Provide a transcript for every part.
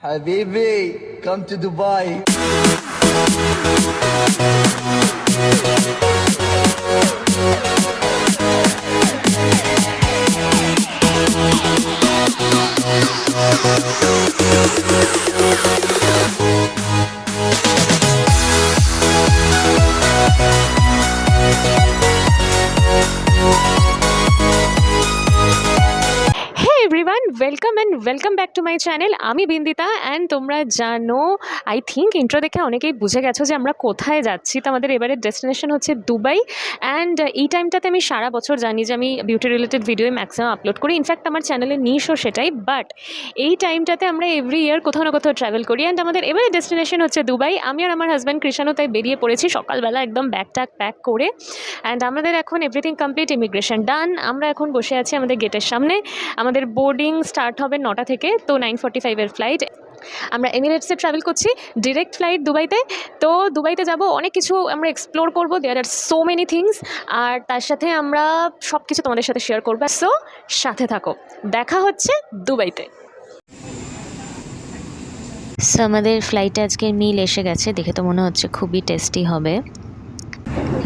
Habibi, come to Dubai. Welcome back to my channel. আমি বিন্দিতা and তোমরা জানো, I think intro দেখে অনেকেই বুঝে গেছো যে আমরা কোথায় যাচ্ছি। তো আমাদের এবারের ডেস্টিনেশন হচ্ছে দুবাই। অ্যান্ড এই টাইমটাতে আমি সারা বছর জানি যে আমি beauty related video maximum upload করি, ইনফ্যাক্ট আমার চ্যানেলের নিশও সেটাই। বাট এই টাইমটাতে আমরা এভরি ইয়ার কোথাও না কোথাও ট্রাভেল করি অ্যান্ড আমাদের এবারের ডেস্টিনেশন হচ্ছে দুবাই। আমি আর আমার হাজব্যান্ড কৃষাণও তাই বেরিয়ে পড়েছি সকালবেলা একদম ব্যাগ ট্যাগ প্যাক করে। অ্যান্ড আমাদের এখন এভরিথিং কমপ্লিট, ইমিগ্রেশন ডান। আমরা এখন বসে আছি আমাদের গেটের সামনে। আমাদের বোর্ডিং স্টার্ট হবে 9টা থেকে, তো 9:45-এর ফ্লাইট। আমরা এমিরেটসে ট্রাভেল করছি, ডিরেক্ট ফ্লাইট দুবাইতে। তো দুবাইতে যাব, অনেক কিছু আমরা এক্সপ্লোর করবো, দেয়ার আর সো মেনি থিংস। আর তার সাথে আমরা সব কিছু তোমাদের সাথে শেয়ার করবো, সো সাথে থাকো। দেখা হচ্ছে দুবাইতে। সো আমাদের ফ্লাইটে আজকের মিল এসে গেছে, দেখে তো মনে হচ্ছে খুবই টেস্টি হবে।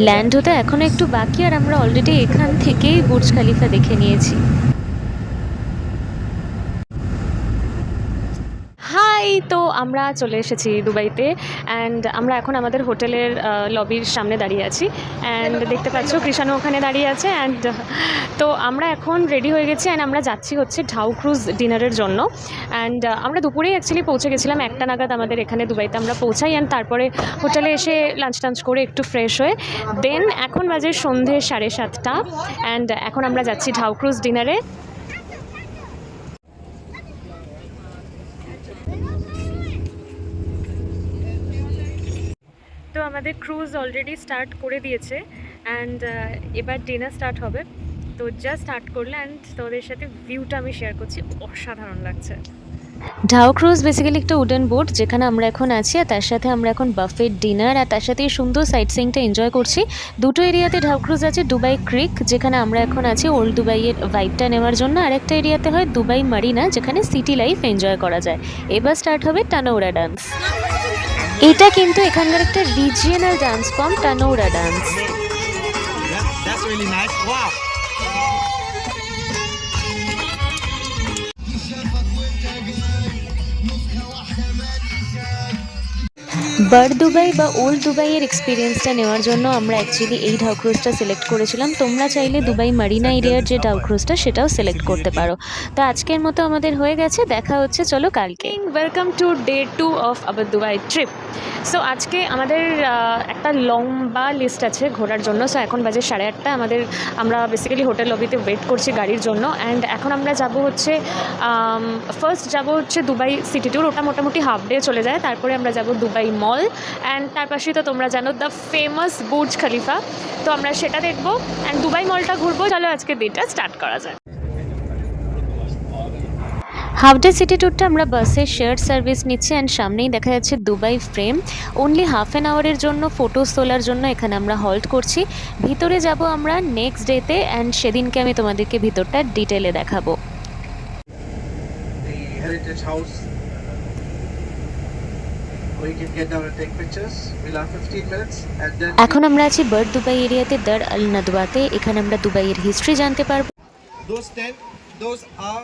ল্যান্ড হতে এখনও একটু বাকি, আর আমরা অলরেডি এখান থেকেই বুর্জ খালিফা দেখে নিয়েছি। হাই, তো আমরা চলে এসেছি দুবাইতে অ্যান্ড আমরা এখন আমাদের হোটেলের লবির সামনে দাঁড়িয়ে আছি। অ্যান্ড দেখতে পাচ্ছ কৃষাণও ওখানে দাঁড়িয়ে আছে। অ্যান্ড তো আমরা এখন রেডি হয়ে গেছি অ্যান্ড আমরা যাচ্ছি হচ্ছে ঢাউ ক্রুজ ডিনারের জন্য। অ্যান্ড আমরা দুপুরেই অ্যাকচুয়ালি পৌঁছে গেছিলাম, 1টা নাগাদ আমাদের এখানে দুবাইতে আমরা পৌঁছাই। অ্যান্ড তারপরে হোটেলে এসে লাঞ্চ টাঞ্চ করে একটু ফ্রেশ হয়ে দেন এখন বাজে সন্ধে 7:30 অ্যান্ড এখন আমরা যাচ্ছি ঢাউ ক্রুজ ডিনারে। তো আমাদের ক্রুজ অলরেডি স্টার্ট করে দিয়েছে অ্যান্ড এবার ডিনার স্টার্ট হবে। তো জাস্ট স্টার্ট করলে অ্যান্ড তোমাদের সাথে ভিউটা আমি শেয়ার করছি, অসাধারণ লাগছে। ঢাউ ক্রুজ বেসিক্যালি একটা উডেন বোট যেখানে আমরা এখন আছি, আর তার সাথে আমরা এখন বাফেট ডিনার আর তার সাথে সুন্দর সাইট সিইংটা এনজয় করছি। দুটো এরিয়াতে ঢাউ ক্রুজ আছে, দুবাই ক্রিক যেখানে আমরা এখন আছি ওল্ড দুবাইয়ের ভাইবটা নেওয়ার জন্য, আর একটা এরিয়াতে হয় দুবাই মারিনা যেখানে সিটি লাইফ এনজয় করা যায়। এবার স্টার্ট হবে টানৌরা ডান্স। এটা কিন্তু এখানকার একটা regional dance form, tanoura dance. That's really nice. Wow. Bur Dubai বা ওল্ড দুবাইয়ের এক্সপিরিয়েন্সটা নেওয়ার জন্য আমরা অ্যাকচুয়ালি এই ঢাউ ক্রুজটা সিলেক্ট করেছিলাম। তোমরা চাইলে দুবাই মারিনা এরিয়ার যে ঢাউ ক্রুজটা সেটাও সিলেক্ট করতে পারো। তো আজকের মতো আমাদের হয়ে গেছে, দেখা হচ্ছে চলো কালকে। ওয়েলকাম টু ডে 2 অফ আবার দুবাই ট্রিপ। সো আজকে আমাদের একটা লম্বা লিস্ট আছে ঘোরার জন্য। সো এখন বাজে 8:30, আমরা বেসিক্যালি হোটেল লবিতে ওয়েট করছি গাড়ির জন্য। অ্যান্ড এখন আমরা যাব হচ্ছে ফার্স্ট যাব হচ্ছে দুবাই সিটি ট্যুর, ওটা মোটামুটি হাফ ডে চলে যায়। তারপরে আমরা যাব দুবাই মল অ্যান্ড তার পাশেই তো তোমরা জানো দ্য ফেমাস বুর্জ খালিফা, তো আমরা সেটা দেখবো অ্যান্ড দুবাই মলটা ঘুরবো। চলো আজকে দিনটা স্টার্ট করা যায়। হাফ ডে সিটি ট্যুরটা আমরা বাসে শেয়ার সার্ভিস নিচ্ছি অ্যান্ড সামনেই দেখা যাচ্ছে Dubai frame. Only half an আওয়ারের জন্য ফটোস তোলার জন্য এখানে আমরা হল্ট করছি। ভিতরে যাব আমরা নেক্সট ডেতে অ্যান্ড সেদিনকে আমি তোমাদেরকে ভিতরটা ডিটেলে দেখাবো। এখন আমরা আছি বার্ড দুবাই এরিয়াতে, দার আল নাদওয়াতে। এখানে আমরা দুবাইয়ের হিস্ট্রি জানতে পারবো। Those are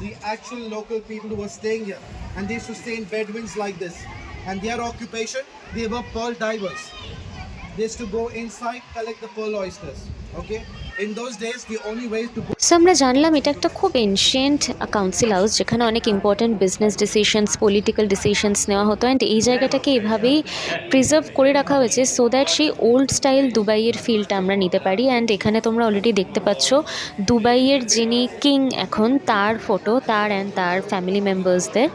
the actual local people who were staying here, and they used to stay in bedouins like this. And their occupation, they were pearl divers. They used to go inside, collect the pearl oysters. Okay. In those days, the only way to go. So আমরা জানলাম এটা একটা খুব ancient council house যেখানে অনেক important business decisions, political decisions নেওয়া হতো। And এই জায়গাটাকে এভাবেই প্রিজার্ভ করে রাখা হয়েছে সো দ্যাট সেই ওল্ড স্টাইল দুবাইয়ের ফিলটা আমরা নিতে পারি। অ্যান্ড এখানে তোমরা অলরেডি দেখতে পাচ্ছ দুবাইয়ের যিনি কিং এখন, তার ফটো, তার অ্যান্ড তার ফ্যামিলি মেম্বার্সদের।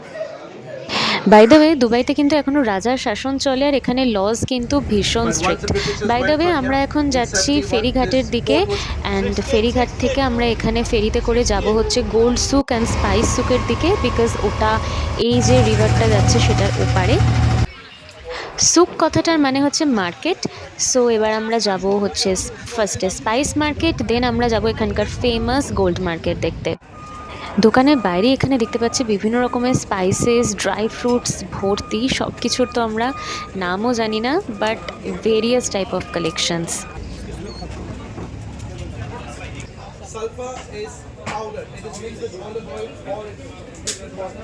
বাই দ্য ওয়ে দুবাইতে কিন্তু এখনও রাজার শাসন চলে আর এখানে লজ কিন্তু ভীষণ স্ট্রিক্ট। বাই দ্য ওয়ে আমরা এখন যাচ্ছি ফেরিঘাটের দিকে অ্যান্ড ফেরিঘাট থেকে আমরা এখানে ফেরিতে করে যাব হচ্ছে গোল্ড সুক অ্যান্ড স্পাইস সুকের দিকে, বিকজ ওটা এই যে রিভারটা যাচ্ছে সেটার ওপারে। সুক কথাটার মানে হচ্ছে মার্কেট। সো এবার আমরা যাব হচ্ছে ফার্স্টে স্পাইস মার্কেট, দেন আমরা যাব এখানকার ফেমাস গোল্ড মার্কেট দেখতে। দোকানের বাইরে এখানে দেখতে পাচ্ছি বিভিন্ন রকমের স্পাইসেস, ড্রাই ফ্রুটস ভর্তি। সব কিছুর তো আমরা নামও জানি না, but various type of collections. Sulfur is powder. It is mixed with olive oil or mixed with water.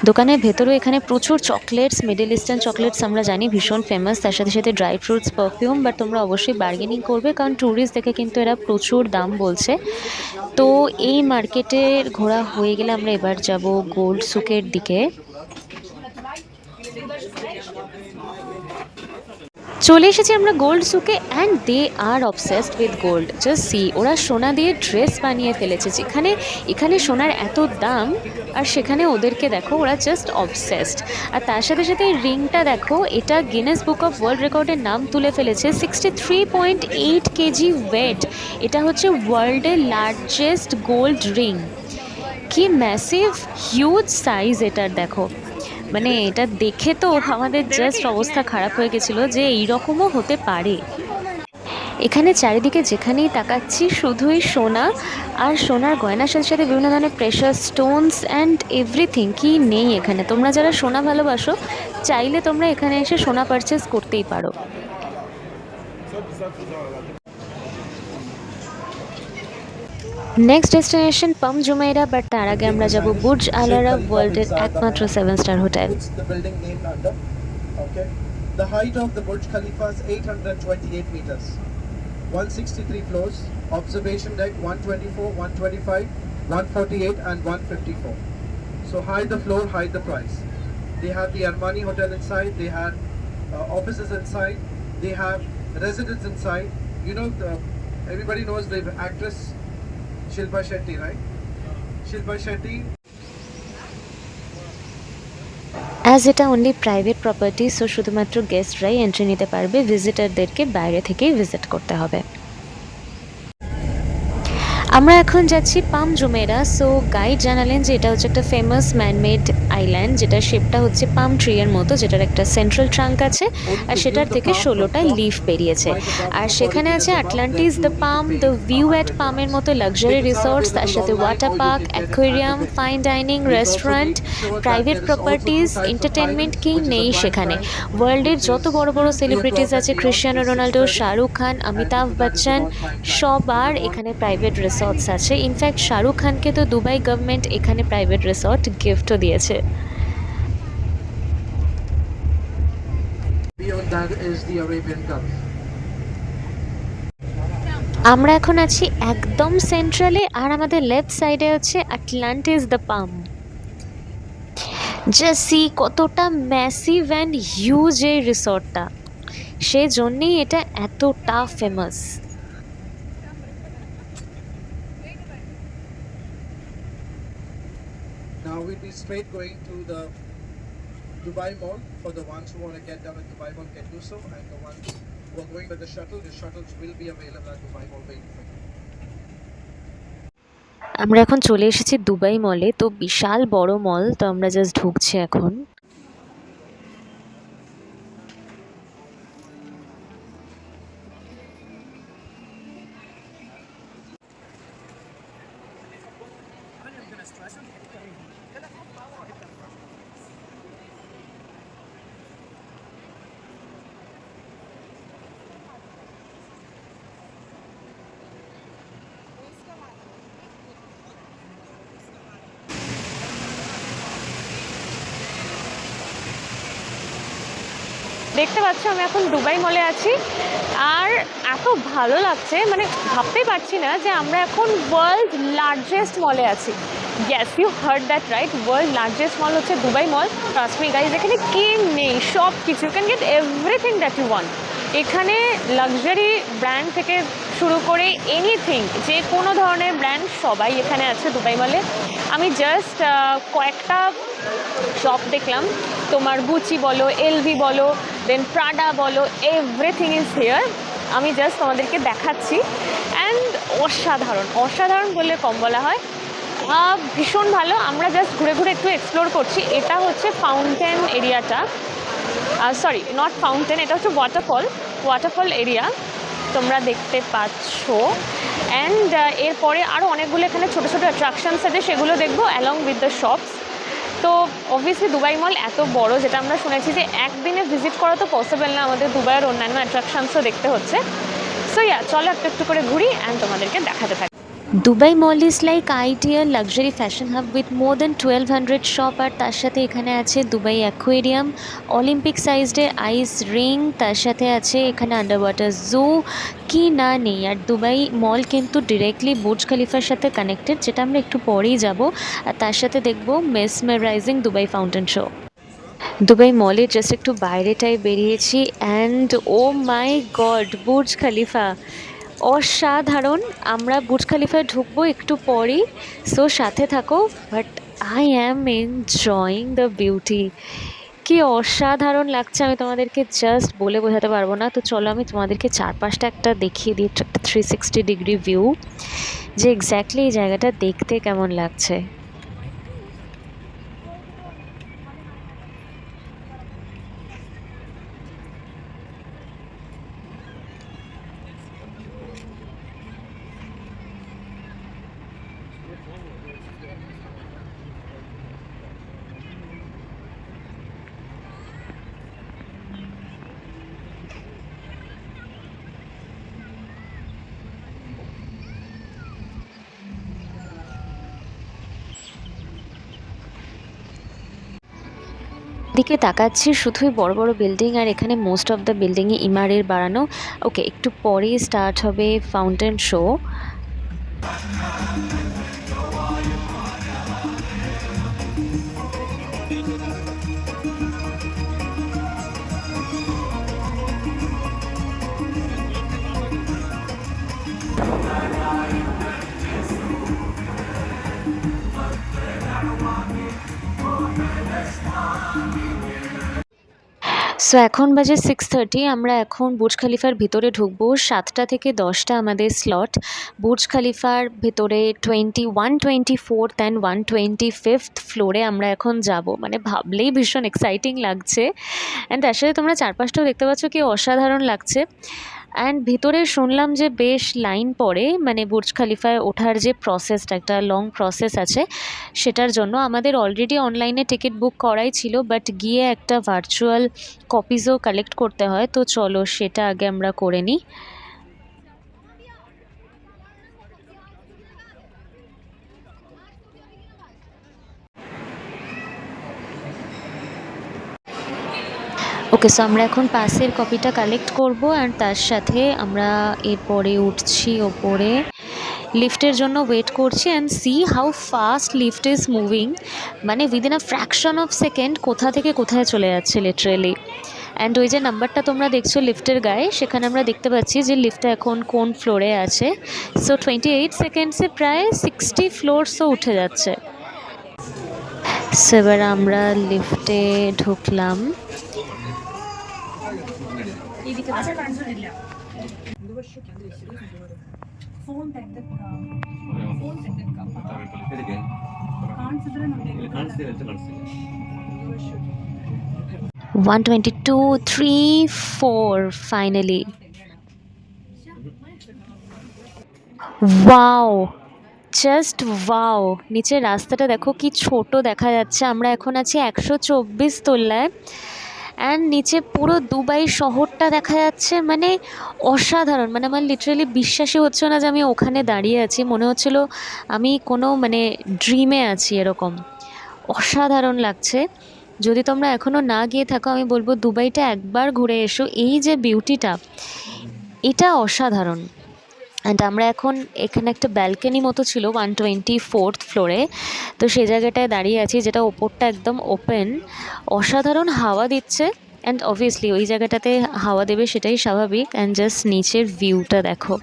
দোকানের ভেতরেও এখানে প্রচুর চকলেটস, মিডল ইস্টার্ন চকলেটস আমরা জানি ভীষণ ফেমাস, তার সাথে সাথে ড্রাই ফ্রুটস, পারফিউম। বাট তোমরা অবশ্যই বার্গেনিং করবে, কারণ ট্যুরিস্ট দেখে কিন্তু এরা প্রচুর দাম বলছে। তো এই মার্কেটের ঘোরা হয়ে গেলে আমরা এবার যাব গোল্ড সুকের দিকে। চলে এসেছি আমরা গোল্ড সুকে, and they are obsessed with gold. Just see, ওরা সোনা দিয়ে ড্রেস বানিয়ে ফেলেছে। যেখানে এখানে সোনার এত দাম, আর সেখানে ওদেরকে দেখো ওরা জাস্ট অবসেসড। আর তার সাথে সাথে এই রিংটা দেখো, এটা গিনেস বুক অফ ওয়ার্ল্ড রেকর্ডের নাম তুলে ফেলেছে। 63.8 কেজি ওয়েট। এটা হচ্ছে ওয়ার্ল্ডের লার্জেস্ট গোল্ড রিং। কি ম্যাসিভ হিউজ সাইজ এটার, দেখো। মানে এটা দেখে তো আমাদের জাস্ট অবস্থা খারাপ হয়ে গেছিলো যে এইরকমও হতে পারে। এখানে চারিদিকে যেখানেই তাকাচ্ছি শুধুই সোনা, আর সোনার গয়নার সাথে সাথে বিভিন্ন ধরনের প্রেশার স্টোনস অ্যান্ড এভরিথিং। কি নেই এখানে? তোমরা যারা সোনা ভালোবাসো, চাইলে তোমরা এখানে এসে সোনা পারচেস করতেই পারো। Next destination palm Jumeirah, but তার আগে আমরা যাব বুর্জ আলারা, ওয়ার্ল্ডের একমাত্র 7-স্টার hotel. The building named under. Okay. The height of the Burj Khalifa is 828 meters. 163 floors. Observation deck 124, 125, 148 and 154. So hide the floor, hide the price. They have the Armani Hotel inside. They have offices inside. They have residents inside. You know, everybody knows the actress Shilpa Shetty, right? Shilpa Shetty. As এটা only private property, so শুধুমাত্র গেস্টরাই entry নিতে পারবে, ভিজিটারদেরকে বাইরে থেকেই visit করতে হবে। আমরা এখন যাচ্ছি পাম জুমেরা। সো গাইড জানালেন যে এটা হচ্ছে একটা ফেমাস ম্যানমেড আইল্যান্ড, যেটার শেপটা হচ্ছে পাম ট্রি এর মতো, যেটার একটা সেন্ট্রাল ট্রাঙ্ক আছে, আর সেটার থেকে 16টা লিফ বেরিয়েছে। আর সেখানে আছে Atlantis the Palm, the View at পামের মতো লাক্সারি রিসর্টস, তার সাথে water park, aquarium, fine dining, restaurant, private properties, entertainment. কি নেই সেখানে? ওয়ার্ল্ডের যত বড় বড় সেলিব্রিটিস আছে, ক্রিশ্চিয়ানো রোনাল্ডো, শাহরুখ খান, অমিতাভ বচ্চন, সবার এখানে প্রাইভেট রিসর্টস আছে। ইনফ্যাক্ট শাহরুখ খানকে তো দুবাই গভর্নমেন্ট এখানে প্রাইভেট রিসর্ট গিফটও দিয়েছে। Beyond that is the Arabian Gulf. আমরা এখন আছি একদম সেন্ট্রালে, আর আমাদের লেফট সাইডে হচ্ছে Atlantis the palm. Just see কতটা ম্যাসিভ অ্যান্ড হিউজ এই রিসর্টটা, সেজন্যই এটা এতটা famous. Now we'll be straight going to the Dubai Mall. For the ones who want to get down at Dubai Mall can do so, and the ones who are going with the shuttles will be available at Dubai Mall waiting for you. আমরা এখন চলে এসেছি Dubai মলে। তো বিশাল বড় মল, তো আমরা just ঢুকছি এখন। দেখতে পাচ্ছ আমি এখন দুবাই মলে আছি, আর এত ভালো লাগছে, মানে ভাবতেই পারছি না যে আমরা এখন ওয়ার্ল্ড লার্জেস্ট মলে আছি। Yes, you heard that right, world largest mall হচ্ছে Dubai mall. Trust me guys, এখানে কি নেই? সব কিছু, you can get everything that you want. এখানে লাক্সারি ব্র্যান্ড থেকে শুরু করে এনিথিং, যে কোনো ধরনের ব্র্যান্ড সবাই এখানে আছে দুবাই মলে। আমি জাস্ট কয়েকটা শপ দেখলাম, তোমার গুচি বলো, এলভি বলো, দেন প্রাডা বলো, এভরিথিং ইজ হিয়ার। আমি জাস্ট তোমাদেরকে দেখাচ্ছি, অ্যান্ড অসাধারণ, অসাধারণ বললে কম বলা হয়। ভীষণ ভালো। আমরা জাস্ট ঘুরে ঘুরে একটু এক্সপ্লোর করছি। এটা হচ্ছে ফাউন্টেন এরিয়াটা, সরি নট ফাউন্টেন, এটা হচ্ছে ওয়াটারফল এরিয়া তোমরা দেখতে পাচ্ছ। অ্যান্ড এরপরে আরও অনেকগুলো এখানে ছোটো ছোটো অ্যাট্রাকশানস আছে, সেগুলো দেখবো অ্যালং উইথ দ্য শপস। তো অবভিয়াসলি দুবাই মল এত বড়, যেটা আমরা শুনেছি যে একদিনে ভিজিট করা তো পসিবল না, আমাদের দুবাইয়ের অন্যান্য অ্যাট্রাকশানসও দেখতে হচ্ছে। সো চলো একটু একটু করে ঘুরি অ্যান্ড তোমাদেরকে দেখাতে থাকি। Dubai mall is like ideal luxury fashion hub with more than 1200 shop, আর তার সাথে এখানে আছে দুবাই অ্যাকোয়ারিয়াম, অলিম্পিক সাইজডের আইস রিং, তার সাথে আছে এখানে আন্ডার ওয়াটার জু, কি না নেই। আর দুবাই মল কিন্তু ডিরেক্টলি বুর্জ খলিফার সাথে কানেক্টেড, যেটা আমরা একটু পরেই যাব। আর তার সাথে দেখবো mesmerising Dubai fountain show. Dubai মলে জাস্ট একটু বাইরেটায় বেরিয়েছি and oh my god, Burj Khalifa অসাধারণ। আমরা বুর্জ খলিফায় ঢুকবো একটু পরেই, সো সাথে থাকো। But I am enjoying the beauty. কি অসাধারণ লাগছে, আমি তোমাদেরকে জাস্ট বলে বোঝাতে পারবো না। তো চলো আমি তোমাদেরকে চারপাশটা একটা দেখিয়ে দিই, 360 ডিগ্রি ভিউ, যে এক্স্যাক্টলি এই জায়গাটা দেখতে কেমন লাগছে। দিকে তাকাচ্ছি শুধুই বড় বড় বিল্ডিং, আর এখানে মোস্ট অফ দ্য বিল্ডিংই ইমারের বাড়ানো। ওকে, একটু পরেই স্টার্ট হবে ফাউন্টেন শো। সো এখন বাজে 6:30, আমরা এখন বুর্জ খলিফার ভিতরে ঢুকবো। 7টা থেকে 10টা আমাদের স্লট। বুর্জ খলিফার ভেতরে 21, 24 অ্যান্ড 125th ফ্লোরে আমরা এখন যাব। মানে ভাবলেই ভীষণ এক্সাইটিং লাগছে। অ্যান্ড তার সাথে তোমরা চারপাশটাও দেখতে পাচ্ছ কি অসাধারণ লাগছে। অ্যান্ড ভিতরে শুনলাম যে বেশ লাইন পড়ে, মানে বুর্জ খলিফায় ওঠার যে প্রসেসটা, একটা লং প্রসেস আছে, সেটার জন্য আমাদের অলরেডি অনলাইনে টিকিট বুক করাই ছিল, বাট গিয়ে একটা ভার্চুয়াল কপিজও কালেক্ট করতে হয়। তো চলো সেটা আগে আমরা করে নিই। ওকে, সো আমরা এখন পাসের কপিটা কালেক্ট করব, অ্যান্ড তার সাথে আমরা এরপরে উঠছি ওপরে। লিফটের জন্য ওয়েট করছি and see how fast lift is moving. মানে within a fraction of second কোথা থেকে কোথায় চলে যাচ্ছে লিটারেলি। অ্যান্ড ওই যে নাম্বারটা তোমরা দেখছো লিফটের গায়ে, সেখানে আমরা দেখতে পাচ্ছি যে লিফটটা এখন কোন ফ্লোরে আছে। সো 28 সেকেন্ডসে প্রায় 60 ফ্লোরসও উঠে যাচ্ছে। সো এবার আমরা লিফটে ঢুকলাম। ಕಾಣಿಸಿದ್ರೆ 122, 3, 4 ফাইনালি। Wow, just wow. নিচের রাস্তাটা দেখো কি ছোট দেখা যাচ্ছে। আমরা এখন আছি 124 তলায়, অ্যান্ড নিচে পুরো দুবাই শহরটা দেখা যাচ্ছে। মানে অসাধারণ, মানে আমার লিটারেলি বিশ্বাসই হচ্ছে না যে আমি ওখানে দাঁড়িয়ে আছি। মনে হচ্ছিল আমি কোনো মানে ড্রিমে আছি এরকম। অসাধারণ লাগছে। যদি তোমরা এখনও না গিয়ে থাকো, আমি বলবো দুবাইটা একবার ঘুরে এসো। এই যে বিউটিটা, এটা অসাধারণ। অ্যান্ড আমরা এখন এখানে একটা ব্যালকনি মতো ছিল 124th ফ্লোরে, তো সেই জায়গাটায় দাঁড়িয়ে আছি, যেটা ওপরটা একদম ওপেন। অসাধারণ হাওয়া দিচ্ছে, অ্যান্ড অবভিয়াসলি ওই জায়গাটাতে হাওয়া দেবে সেটাই স্বাভাবিক। অ্যান্ড জাস্ট নিচের ভিউটা দেখো।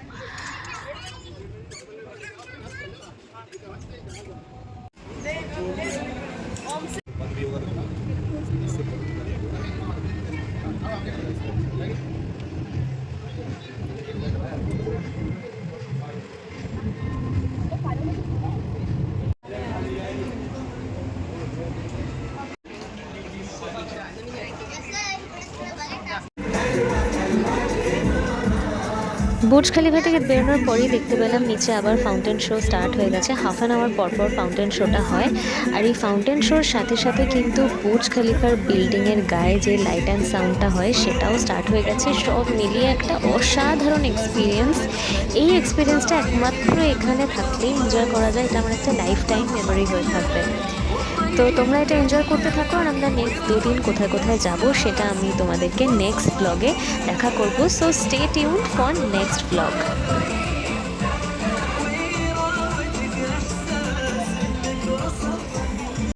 বুর্জ খালিফা থেকে বেরোনোর পরেই দেখতে পেলাম নিচে আবার ফাউন্টেন শো স্টার্ট হয়ে গেছে। হাফ অ্যান আওয়ার পর পর ফাউন্টেন শোটা হয়। আর এই ফাউন্টেন শোর সাথে সাথে কিন্তু বুর্জ খালিফার বিল্ডিংয়ের গায়ে যে লাইট অ্যান্ড সাউন্ডটা হয় সেটাও স্টার্ট হয়ে গেছে। সব মিলিয়ে একটা অসাধারণ এক্সপিরিয়েন্স। এই এক্সপিরিয়েন্সটা একমাত্র এখানে থাকলেই এনজয় করা যায়। এটা আমার একটা লাইফ টাইম মেমোরি হয়ে থাকবে। তো তোমরা এটা এনজয় করতে থাকো, আর আমরা নেক্সট 2 দিন কোথায় কোথায় যাব সেটা আমি তোমাদেরকে নেক্সট ব্লগে দেখা করব। So stay tuned for next blog.